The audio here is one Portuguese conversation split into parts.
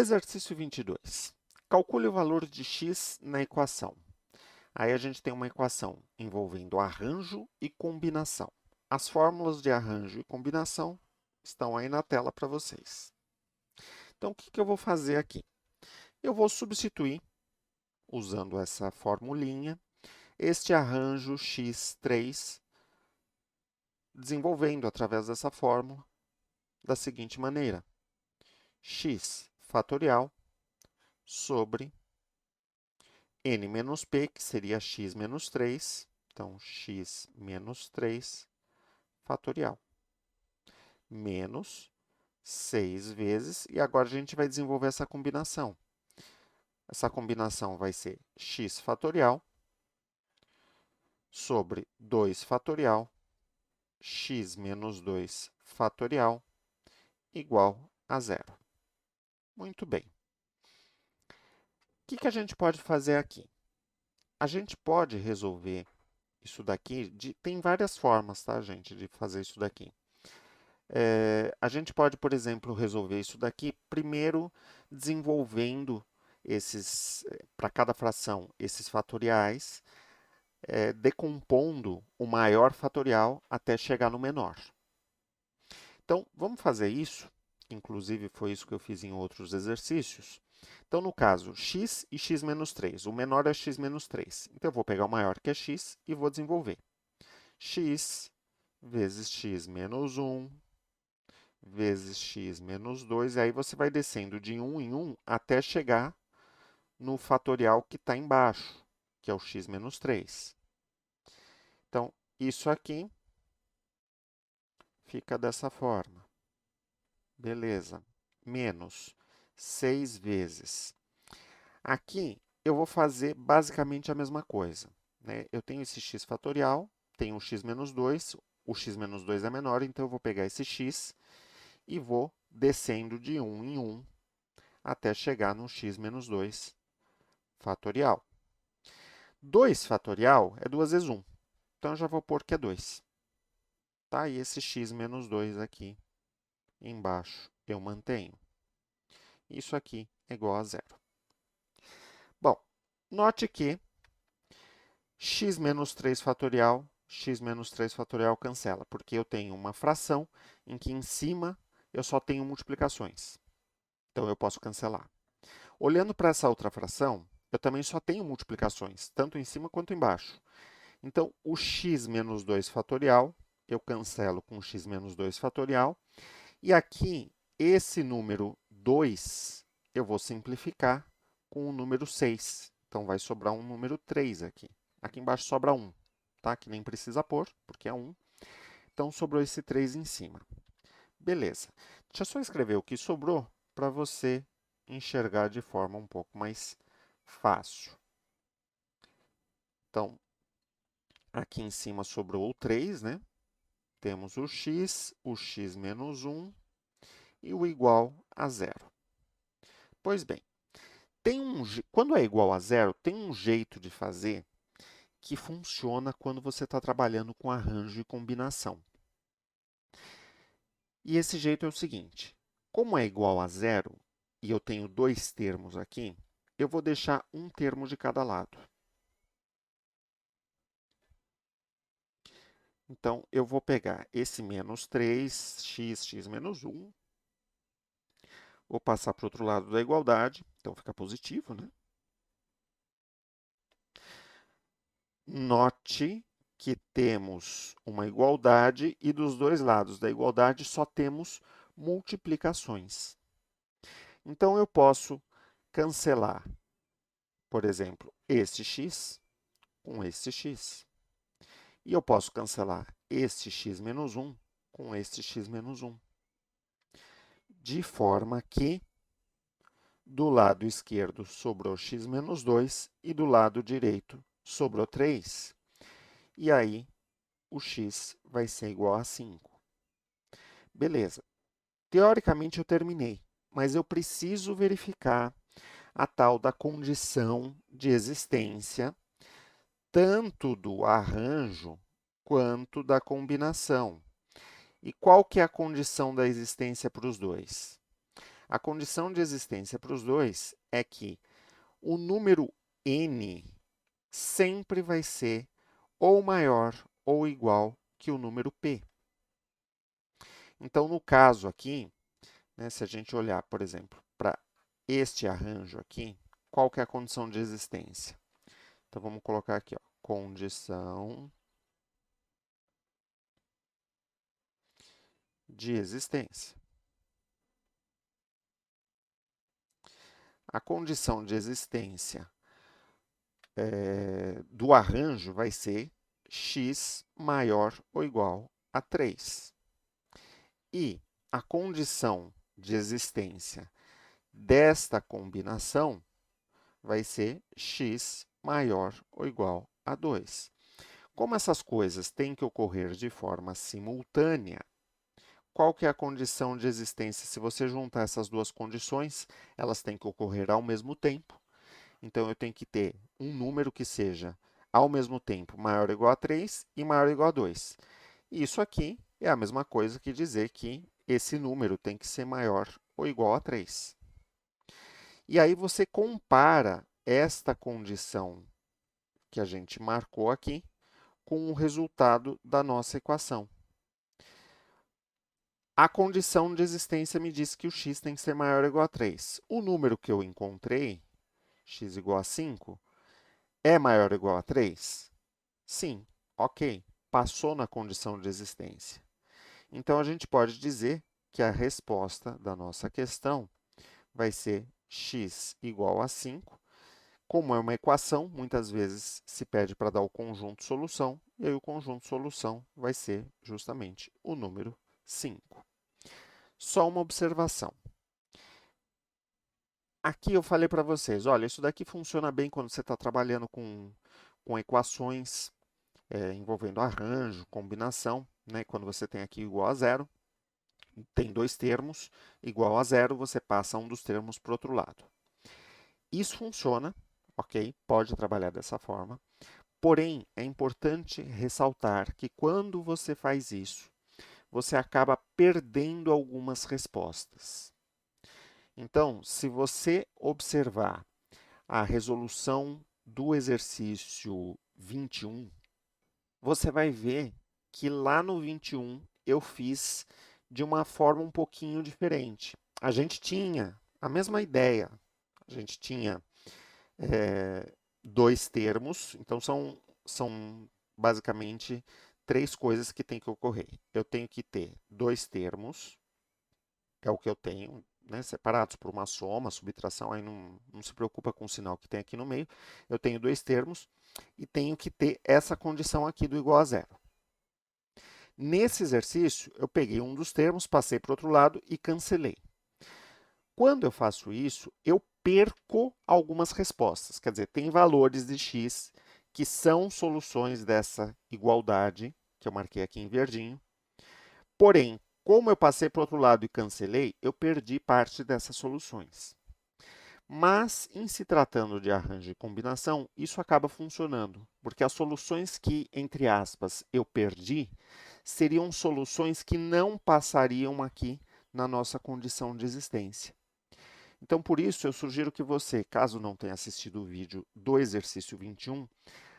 Exercício 22. Calcule o valor de x na equação. Aí a gente tem uma equação envolvendo arranjo e combinação. As fórmulas de arranjo e combinação estão aí na tela para vocês. Então, o que eu vou fazer aqui? Eu vou substituir, usando essa formulinha, este arranjo x3, desenvolvendo através dessa fórmula da seguinte maneira: x fatorial sobre n menos p, que seria x menos 3, então x menos 3 fatorial, menos 6 vezes, e agora a gente vai desenvolver essa combinação. Essa combinação vai ser x fatorial sobre 2 fatorial, x menos 2 fatorial, igual a zero. Muito bem. O que a gente pode fazer aqui? A gente pode resolver isso daqui, tem várias formas, tá, gente, de fazer isso daqui. A gente pode, por exemplo, resolver isso daqui primeiro desenvolvendo para cada fração, esses fatoriais, decompondo o maior fatorial até chegar no menor. Então, vamos fazer isso. Inclusive, foi isso que eu fiz em outros exercícios. Então, no caso, x e x menos 3. O menor é x menos 3. Então, eu vou pegar o maior, que é x, e vou desenvolver. X vezes x menos 1 vezes x menos 2. E aí, você vai descendo de 1 em 1 até chegar no fatorial que está embaixo, que é o x menos 3. Então, isso aqui fica dessa forma. Beleza. Menos 6 vezes. Aqui, eu vou fazer basicamente a mesma coisa, né? Eu tenho esse x fatorial, tenho o x menos 2, o x menos 2 é menor, então eu vou pegar esse x e vou descendo de 1 em 1 até chegar no x menos 2 fatorial. 2 fatorial é 2 vezes 1, então eu já vou pôr que é 2. Tá? E esse x menos 2 aqui embaixo eu mantenho. Isso aqui é igual a zero. Bom, note que x menos 3 fatorial, x menos 3 fatorial cancela, porque eu tenho uma fração em que em cima eu só tenho multiplicações. Então, eu posso cancelar. Olhando para essa outra fração, eu também só tenho multiplicações, tanto em cima quanto embaixo. Então, o x menos 2 fatorial, eu cancelo com x menos 2 fatorial. E aqui, esse número 2, eu vou simplificar com o número 6. Então, vai sobrar um número 3 aqui. Aqui embaixo sobra 1, tá? Que nem precisa pôr, porque é 1. Então, sobrou esse 3 em cima. Beleza. Deixa eu só escrever o que sobrou para você enxergar de forma um pouco mais fácil. Então, aqui em cima sobrou o 3, né? Temos o x menos 1 e o igual a zero. Pois bem, quando é igual a zero, tem um jeito de fazer que funciona quando você está trabalhando com arranjo e combinação. E esse jeito é o seguinte: como é igual a zero e eu tenho dois termos aqui, eu vou deixar um termo de cada lado. Então, eu vou pegar esse menos 3, x menos 1, vou passar para o outro lado da igualdade, então fica positivo, né? Note que temos uma igualdade e dos dois lados da igualdade só temos multiplicações. Então, eu posso cancelar, por exemplo, este x com este x. E eu posso cancelar este x menos 1 com este x menos 1. De forma que, do lado esquerdo sobrou x menos 2 e do lado direito sobrou 3. E aí, o x vai ser igual a 5. Beleza. Teoricamente, eu terminei, mas eu preciso verificar a tal da condição de existência, tanto do arranjo quanto da combinação. E qual que é a condição da existência para os dois? A condição de existência para os dois é que o número n sempre vai ser ou maior ou igual que o número p. Então, no caso aqui, né, se a gente olhar, por exemplo, para este arranjo aqui, qual que é a condição de existência? Então, vamos colocar aqui, ó, condição de existência. A condição de existência do arranjo vai ser x maior ou igual a 3. E a condição de existência desta combinação vai ser x maior ou igual a 2. Como essas coisas têm que ocorrer de forma simultânea, qual que é a condição de existência? Se você juntar essas duas condições, elas têm que ocorrer ao mesmo tempo. Então, eu tenho que ter um número que seja, ao mesmo tempo, maior ou igual a 3 e maior ou igual a 2. Isso aqui é a mesma coisa que dizer que esse número tem que ser maior ou igual a 3. E aí você compara esta condição que a gente marcou aqui com o resultado da nossa equação. A condição de existência me diz que o x tem que ser maior ou igual a 3. O número que eu encontrei, x igual a 5, é maior ou igual a 3? Sim, ok, passou na condição de existência. Então, a gente pode dizer que a resposta da nossa questão vai ser x igual a 5. Como é uma equação, muitas vezes se pede para dar o conjunto solução, e aí o conjunto solução vai ser justamente o número 5. Só uma observação. Aqui eu falei para vocês, olha, isso daqui funciona bem quando você está trabalhando com equações envolvendo arranjo, combinação, né? Quando você tem aqui igual a zero, tem dois termos, igual a zero, você passa um dos termos para o outro lado. Isso funciona, ok? Pode trabalhar dessa forma. Porém, é importante ressaltar que quando você faz isso, você acaba perdendo algumas respostas. Então, se você observar a resolução do exercício 21, você vai ver que lá no 21 eu fiz de uma forma um pouquinho diferente. A gente tinha a mesma ideia, a gente tinha dois termos, então são basicamente três coisas que têm que ocorrer. Eu tenho que ter dois termos, que é o que eu tenho, né, separados por uma soma, subtração, aí não se preocupa com o sinal que tem aqui no meio. Eu tenho dois termos e tenho que ter essa condição aqui do igual a zero. Nesse exercício, eu peguei um dos termos, passei para o outro lado e cancelei. Quando eu faço isso, eu perco algumas respostas. Quer dizer, tem valores de x que são soluções dessa igualdade, que eu marquei aqui em verdinho. Porém, como eu passei para o outro lado e cancelei, eu perdi parte dessas soluções. Mas, em se tratando de arranjo e combinação, isso acaba funcionando, porque as soluções que, entre aspas, eu perdi, seriam soluções que não passariam aqui na nossa condição de existência. Então, por isso, eu sugiro que você, caso não tenha assistido o vídeo do exercício 21,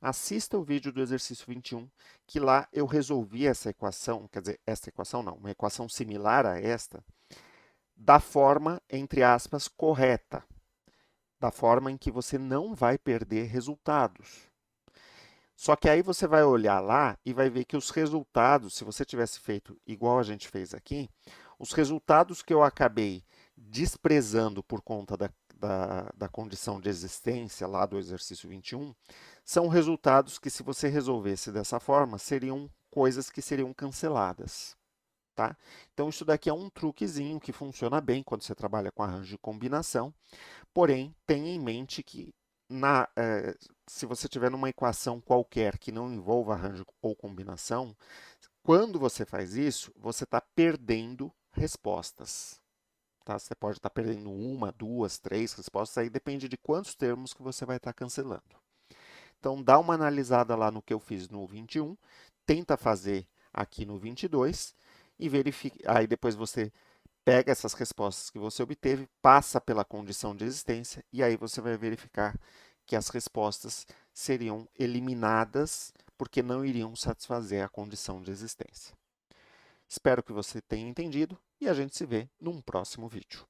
assista o vídeo do exercício 21, que lá eu resolvi essa equação, quer dizer, esta equação não, uma equação similar a esta, da forma, entre aspas, correta, da forma em que você não vai perder resultados. Só que aí você vai olhar lá e vai ver que os resultados, se você tivesse feito igual a gente fez aqui, os resultados que eu acabei desprezando por conta da condição de existência lá do exercício 21, são resultados que, se você resolvesse dessa forma, seriam coisas que seriam canceladas. Tá? Então, isso daqui é um truquezinho que funciona bem quando você trabalha com arranjo de combinação, porém, tenha em mente que se você tiver numa equação qualquer que não envolva arranjo ou combinação, quando você faz isso, você está perdendo respostas. Tá? Você pode estar perdendo uma, duas, três respostas, aí depende de quantos termos que você vai estar cancelando. Então, dá uma analisada lá no que eu fiz no 21, tenta fazer aqui no 22 e verifica. Aí depois você pega essas respostas que você obteve, passa pela condição de existência e aí você vai verificar que as respostas seriam eliminadas porque não iriam satisfazer a condição de existência. Espero que você tenha entendido e a gente se vê num próximo vídeo.